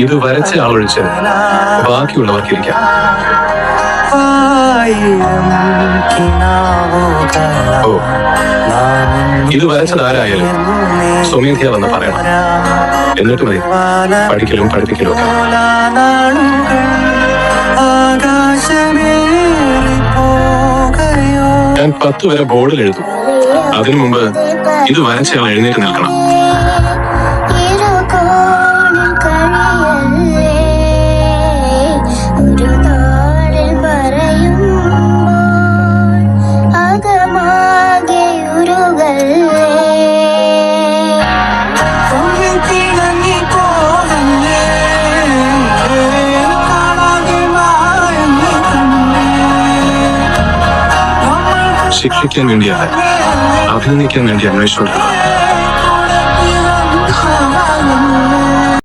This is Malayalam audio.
ഇത് വരച്ച ആളൊഴിച്ച് ബാക്കിയുള്ളവർക്കിരിക്കാം. ഓ, ഇത് വരച്ചതാരായാലും സ്വമേധയാ വന്ന് പറയണം. എന്നിട്ട് മതി പഠിക്കലും പഠിപ്പിക്കലും ഒക്കെ. ഞാൻ 10 വരെ ബോർഡിൽ എഴുതും. അതിനു മുമ്പ് ഇത് വരച്ചയാൾ എഴുന്നേറ്റ് നിൽക്കണം. ശിക്ഷിക്കാൻ വേണ്ടിയല്ല, അഭിനന്ദിക്കാൻ വേണ്ടി അന്വേഷിച്ചു.